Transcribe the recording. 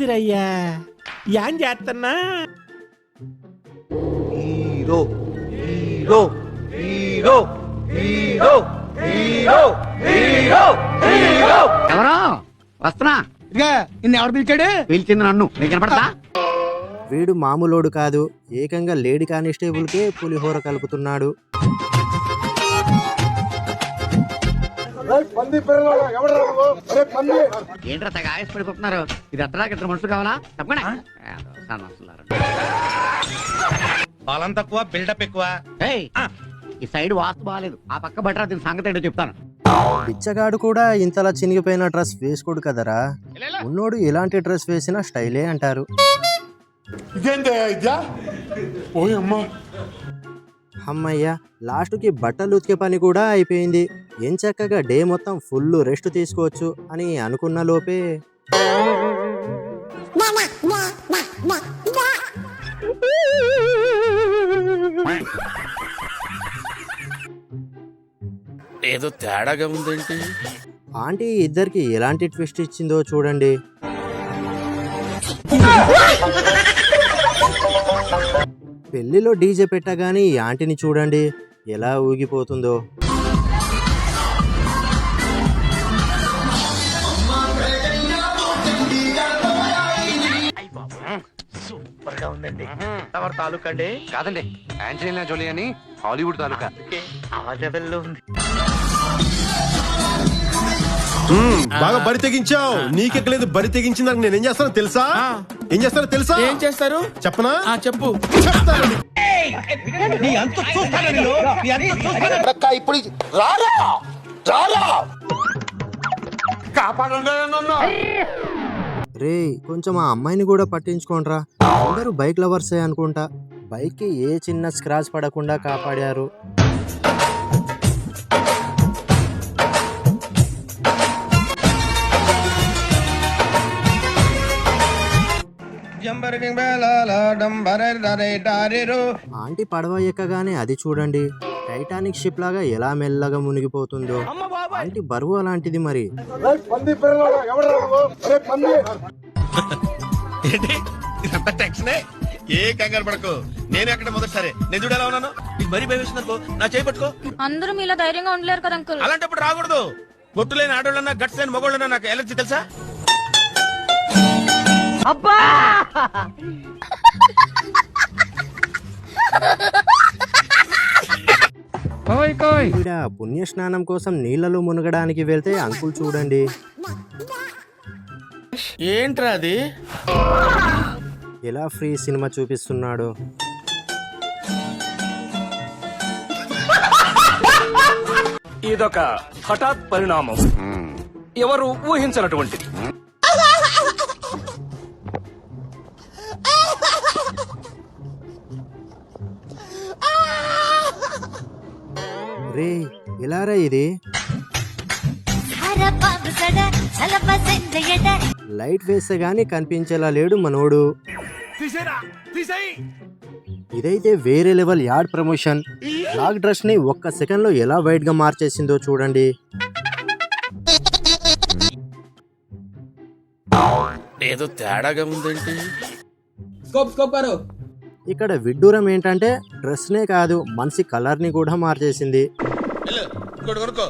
ఏందిరయ్యా an చేస్తున్నా hero hero hero hero hero hero hero ఎవరో వస్తున్నా. నిన్ను ఎవరు పిలిచాడు? పిలిచింది నన్ను. నీకు కనపడతా? వీడు మామూలోడు కాదు, ఏకంగా లేడీ కానిస్టేబుల్కే పులిహోర కలుపుతున్నాడు. ఏంట్రా తెగ ఆయాసపడిపోతున్నారు? ఇది ఎత్తడానికి ఇద్దరు మనుషులు కావాలా? తప్పకుండా బలం తక్కువ బిల్డప్ ఎక్కువ. ఈ సైడ్ వాస్తు బాగాలేదు. ఆ పక్క బట్టరా దీని సంగతి ఏంటో చెప్తాను. బిచ్చగాడు కూడా ఇంతలా చినిగిపోయిన డ్రెస్ వేసుకోడు కదరా. ఉన్నోడు ఎలాంటి డ్రెస్ వేసినా స్టైలే అంటారు. అమ్మయ్య, లాస్ట్కి బట్టలు ఉతికే పని కూడా అయిపోయింది. ఏం చక్కగా డే మొత్తం ఫుల్ రెస్ట్ తీసుకోవచ్చు అని అనుకున్న లోపే ఏదో తేడాగా ఉందేంటి? ఆంటీ ఇద్దరికి ఎలాంటి ట్విస్ట్ ఇచ్చిందో చూడండి. పెళ్లిలో డీజే పెట్టగానే ఈ ఆంటీని చూడండి ఎలా ఊగిపోతుందో. సూపర్ గా ఉందండి. ఎవరి తాలూకా అండి? కాదండి, ఆంజలీనా జోలీ అని హాలీవుడ్ తాలూకా. ఆ లెవెల్లో ఉంది. బాగా బరి తెగించావు. నీకెక్కలేదు, బరి తెగించిన దానికి నేనేం చేస్తానో తెలుసా? ఏం చేస్తానో తెలుసా? ఏం చేస్తారు చెప్పనా? చెప్పు. చెప్తాను. ఇప్పుడు రే, కొంచెం ఆ అమ్మాయిని కూడా పట్టించుకోండ్రా. అందరూ బైక్ లవర్సే అనుకుంటా. బైక్ కి ఏ చిన్న స్క్రాచ్ పడకుండా కాపాడారు. ఆంటీ పడవ ఎక్కగానే అది చూడండి, టైటానిక్ షిప్ లాగా ఎలా మెల్లగా మునిగిపోతుందో. ఆంటీ బరువు అలాంటిది మరి. ఏంటి ఇదంతా టెన్షనే? ఏ కంగారు పడకు, నేను ఎక్కడ మొదటిసారి నేను చూడ ఎలా ఉన్నాను. నీకు మరీ భయం వేసిందనుకో, నా చేయి పట్టుకో. అందరూ మీలా ధైర్యంగా ఉండలేరు కదా అంకుల్. అలాంటప్పుడు రాకూడదు. గొట్టు లేని ఆడోళ్ళన్నా గట్స్ లేని మగోళ్ళన్నా నాకు ఎలర్జీ తెలుసా? అబ్బా ఈడ పుణ్యస్నానం కోసం నీళ్లలో మునగడానికి వెళ్తే అంకుల్ చూడండి ఏంట్రా అది? ఎలా ఫ్రీ సినిమా చూపిస్తున్నాడు. ఇదొక హఠాత్ పరిణామం, ఎవరు ఊహించినటువంటిది. రే, ఎలారా ఇది? లైట్ వేస్తే గానీ కనిపించేలా లేడు మనోడు. ఇదైతే వేరే level ad promotion. Black dress ని ఒక్క సెకండ్ లో ఎలా వైట్ గా మార్చేసిందో చూడండి. ఏదో తేడాగా ఉందేంటి? ఇక్కడ విడ్డూరం ఏంటంటే డ్రెస్ నే కాదు, మనిషి కలర్ ని కూడా మార్చేసింది. కొనుక్కో.